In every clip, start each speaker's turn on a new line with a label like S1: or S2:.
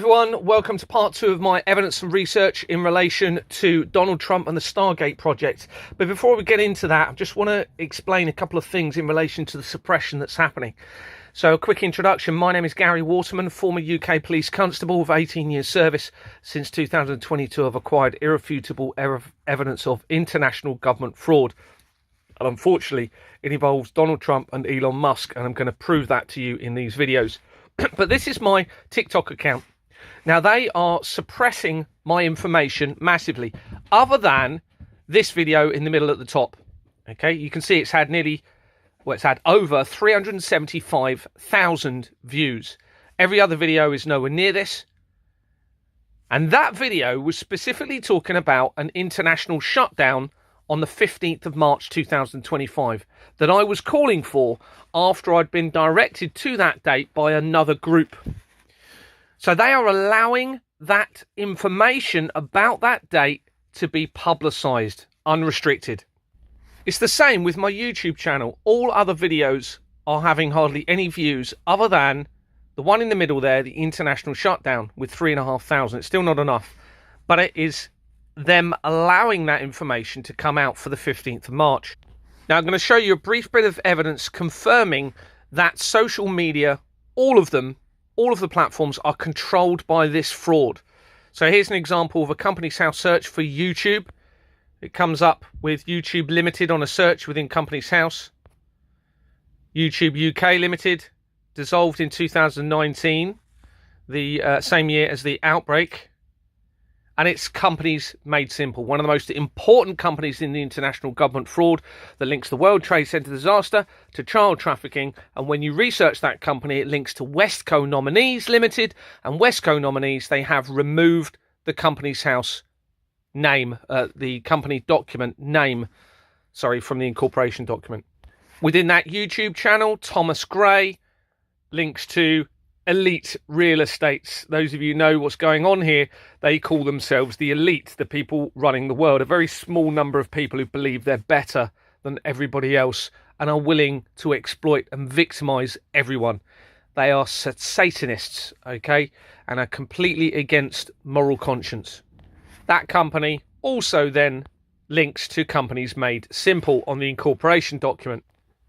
S1: Everyone, welcome to part 2 of my evidence and research in relation to Donald Trump and the Stargate project. But before we get into that, I just want to explain a couple of things in relation to the suppression that's happening. So a quick introduction. My name is Gary Waterman, former UK police constable with 18 years service. Since 2022, I've acquired irrefutable evidence of international government fraud. And unfortunately, it involves Donald Trump and Elon Musk, and I'm going to prove that to you in these videos. But this is my TikTok account. Now, they are suppressing my information massively, other than this video in the middle at the top. Okay, you can see it's had over 375,000 views. Every other video is nowhere near this. And that video was specifically talking about an international shutdown on the 15th of March 2025 that I was calling for after I'd been directed to that date by another group. So they are allowing that information about that date to be publicised, unrestricted. It's the same with my YouTube channel. All other videos are having hardly any views other than the one in the middle there, the international shutdown, with 3,500. It's still not enough, but it is them allowing that information to come out for the 15th of March. Now, I'm going to show you a brief bit of evidence confirming that social media, all of the platforms are controlled by this fraud. So here's an example of a Companies House search for YouTube. It comes up with YouTube Limited on a search within Companies House. YouTube UK Limited, dissolved in 2019, the same year as the outbreak. And it's Companies Made Simple, one of the most important companies in the international government fraud that links the World Trade Center disaster to child trafficking. And when you research that company, it links to Westco Nominees Limited. And Westco Nominees, they have removed the Companies House name, the company document name, from the incorporation document. Within that YouTube channel, Thomas Gray links to elite real estates. Those of you know what's going on here. They call themselves the elite, the people running the world. A very small number of people who believe they're better than everybody else and are willing to exploit and victimize everyone. They are Satanists, okay, and are completely against moral conscience. That company also then links to Companies Made Simple on the incorporation document.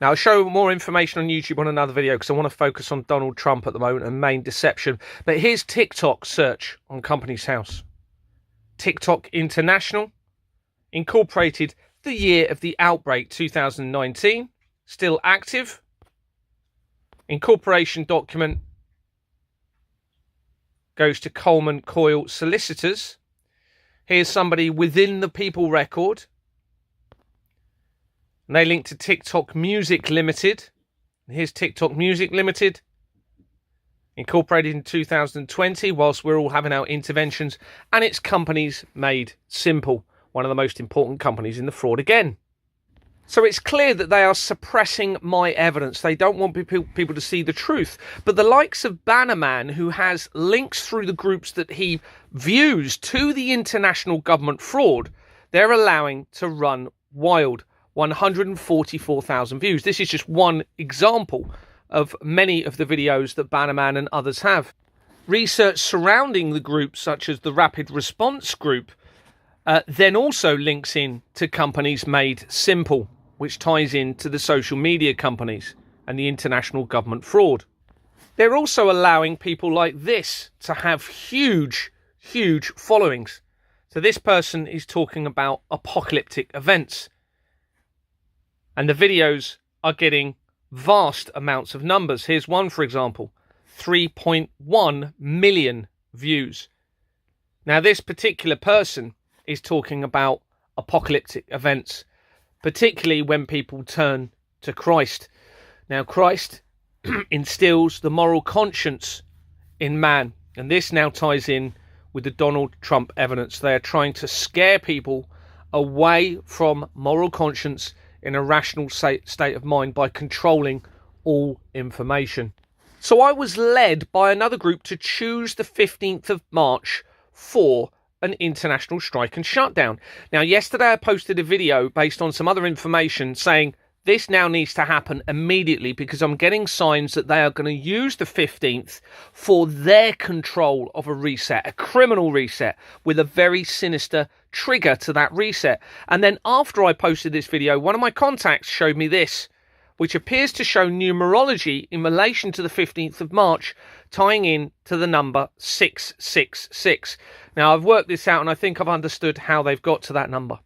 S1: Now, I'll show more information on YouTube on another video because I want to focus on Donald Trump at the moment and main deception. But here's TikTok search on Companies House. TikTok International, incorporated the year of the outbreak, 2019, still active. Incorporation document goes to Coleman Coyle Solicitors. Here's somebody within the People record. And they link to TikTok Music Limited. Here's TikTok Music Limited, incorporated in 2020, whilst we're all having our interventions. And it's Companies Made Simple, one of the most important companies in the fraud again. So it's clear that they are suppressing my evidence. They don't want people to see the truth. But the likes of Bannerman, who has links through the groups that he views to the international government fraud, they're allowing to run wild. 144,000 views. This is just one example of many of the videos that Bannerman and others have. Research surrounding the groups, such as the Rapid Response Group, then also links in to Companies Made Simple, which ties in to the social media companies and the international government fraud. They're also allowing people like this to have huge, huge followings. So this person is talking about apocalyptic events. And the videos are getting vast amounts of numbers. Here's one, for example, 3.1 million views. Now, this particular person is talking about apocalyptic events, particularly when people turn to Christ. Now, Christ instills the moral conscience in man. And this now ties in with the Donald Trump evidence. They are trying to scare people away from moral conscience in a rational state of mind by controlling all information. So I was led by another group to choose the 15th of March for an international strike and shutdown. Now, yesterday I posted a video based on some other information saying This now needs to happen immediately, because I'm getting signs that they are going to use the 15th for their control of a reset, a criminal reset, with a very sinister trigger to that reset. And then after I posted this video, one of my contacts showed me this, which appears to show numerology in relation to the 15th of March, tying in to the number 666. Now, I've worked this out and I think I've understood how they've got to that number.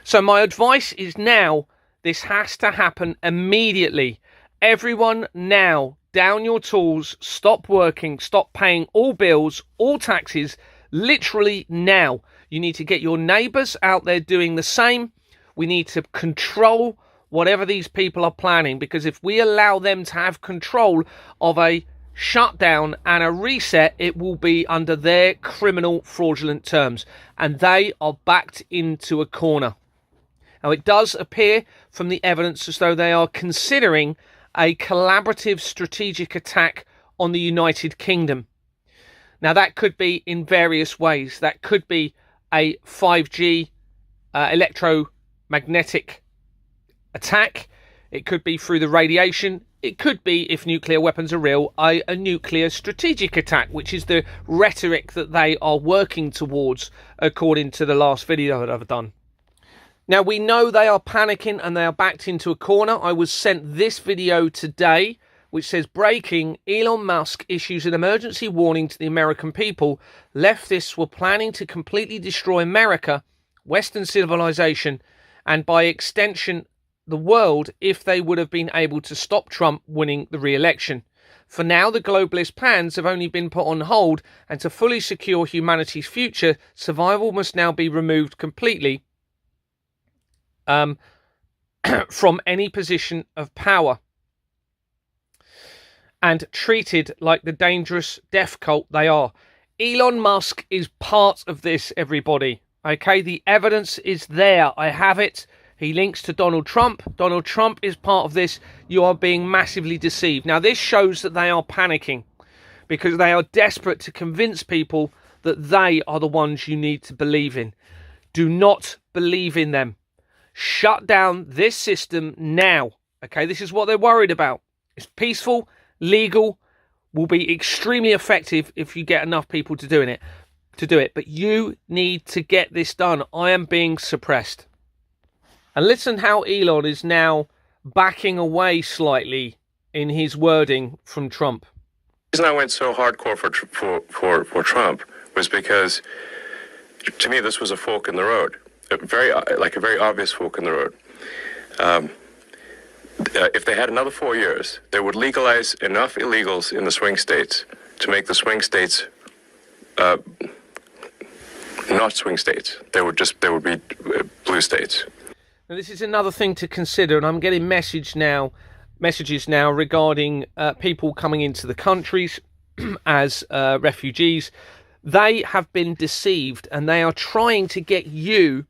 S1: So my advice is now, this has to happen immediately. Everyone now, down your tools, stop working, stop paying all bills, all taxes, literally now. You need to get your neighbours out there doing the same. We need to control whatever these people are planning, because if we allow them to have control of a shutdown and a reset, it will be under their criminal fraudulent terms, and they are backed into a corner. Now, it does appear from the evidence as though they are considering a collaborative strategic attack on the United Kingdom. Now, that could be in various ways. That could be a 5G electromagnetic attack. It could be through the radiation. It could be, if nuclear weapons are real, a nuclear strategic attack, which is the rhetoric that they are working towards, according to the last video that I've done. Now, we know they are panicking and they are backed into a corner. I was sent this video today, which says, breaking, Elon Musk issues an emergency warning to the American people. Leftists were planning to completely destroy America, Western civilization, and by extension, the world, if they would have been able to stop Trump winning the re-election. For now, the globalist plans have only been put on hold, and to fully secure humanity's future, survival must now be removed completely from any position of power and treated like the dangerous death cult they are. Elon Musk is part of this, everybody. Okay, the evidence is there. I have it. He links to Donald Trump. Donald Trump is part of this. You are being massively deceived. Now, this shows that they are panicking because they are desperate to convince people that they are the ones you need to believe in. Do not believe in them. Shut down this system now. Okay, this is what they're worried about. It's peaceful, legal, will be extremely effective if you get enough people to do it. But you need to get this done. I am being suppressed. And listen how Elon is now backing away slightly in his wording from Trump.
S2: The reason I went so hardcore for Trump was because, to me, this was a fork in the road. A very obvious fork in the road. If they had another 4 years, they would legalize enough illegals in the swing states to make the swing states not swing states. They would be blue states.
S1: Now, this is another thing to consider, and I'm getting messages now regarding people coming into the countries as refugees. They have been deceived, and they are trying to get you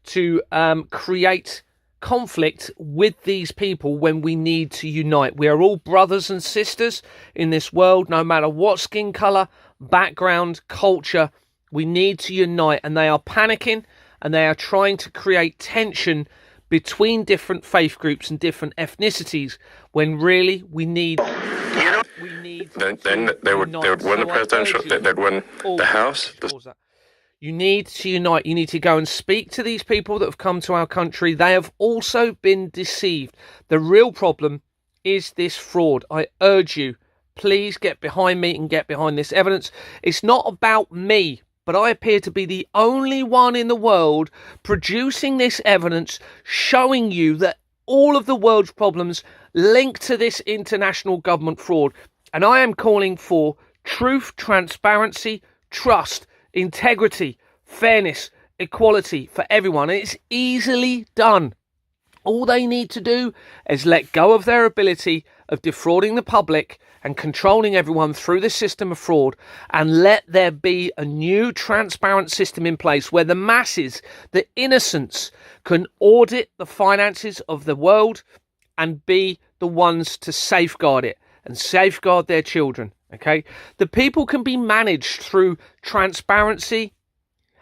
S1: to create conflict with these people when we need to unite. We are all brothers and sisters in this world, no matter what skin colour, background, culture. We need to unite, and they are panicking, and they are trying to create tension between different faith groups and different ethnicities, when really we need.
S2: Then they would win the presidential. They'd win the House.
S1: You need to unite. You need to go and speak to these people that have come to our country. They have also been deceived. The real problem is this fraud. I urge you, please get behind me and get behind this evidence. It's not about me, but I appear to be the only one in the world producing this evidence, showing you that all of the world's problems link to this international government fraud. And I am calling for truth, transparency, trust, integrity, fairness, equality for everyone. And it's easily done. All they need to do is let go of their ability of defrauding the public and controlling everyone through the system of fraud, and let there be a new transparent system in place where the masses, the innocents, can audit the finances of the world and be the ones to safeguard it and safeguard their children. Okay, the people can be managed through transparency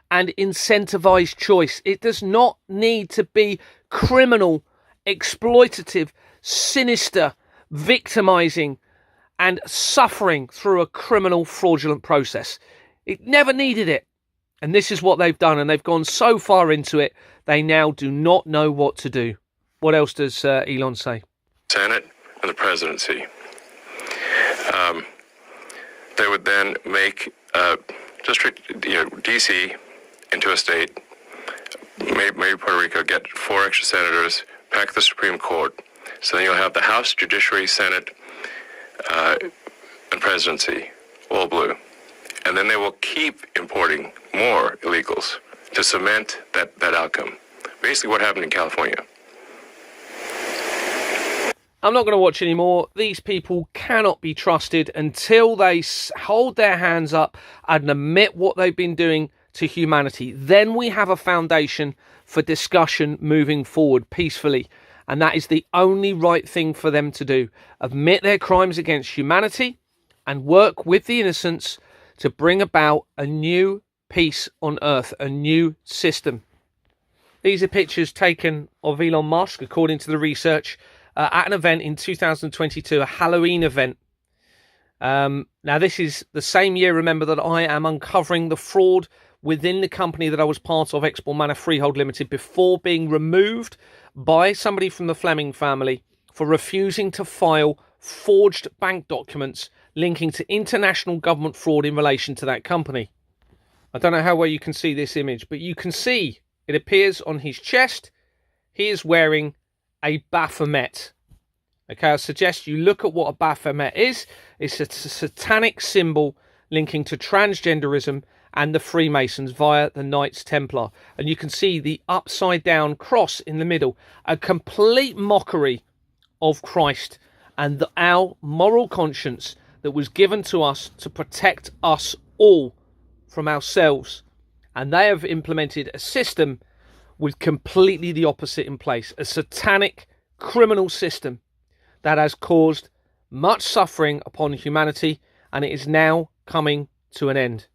S1: and incentivized choice. It does not need to be criminal exploitative, sinister, victimizing, and suffering through a criminal, fraudulent process. It never needed it. And this is what they've done. And they've gone so far into it, they now do not know what to do. What else does Elon say?
S2: Senate and the presidency. They would then make D.C. into a state, maybe Puerto Rico, get 4 extra senators, pack the Supreme Court. So then you'll have the House, Judiciary, Senate, and presidency, all blue. And then they will keep importing more illegals to cement that outcome. Basically what happened in California.
S1: I'm not going to watch anymore. These people cannot be trusted until they hold their hands up and admit what they've been doing to humanity. Then we have a foundation for discussion moving forward peacefully. And that is the only right thing for them to do. Admit their crimes against humanity and work with the innocents to bring about a new peace on Earth, a new system. These are pictures taken of Elon Musk, according to the research, at an event in 2022, a Halloween event. Now, this is the same year, remember, that I am uncovering the fraud within the company that I was part of, Export Manor Freehold Limited, before being removed by somebody from the Fleming family for refusing to file forged bank documents linking to international government fraud in relation to that company. I don't know how well you can see this image, but you can see it appears on his chest. He is wearing a Baphomet. Okay, I suggest you look at what a Baphomet is. It's a satanic symbol linking to transgenderism and the Freemasons via the Knights Templar. And you can see the upside down cross in the middle, a complete mockery of Christ and our moral conscience that was given to us to protect us all from ourselves. And they have implemented a system with completely the opposite in place, a satanic criminal system that has caused much suffering upon humanity, and it is now coming to an end.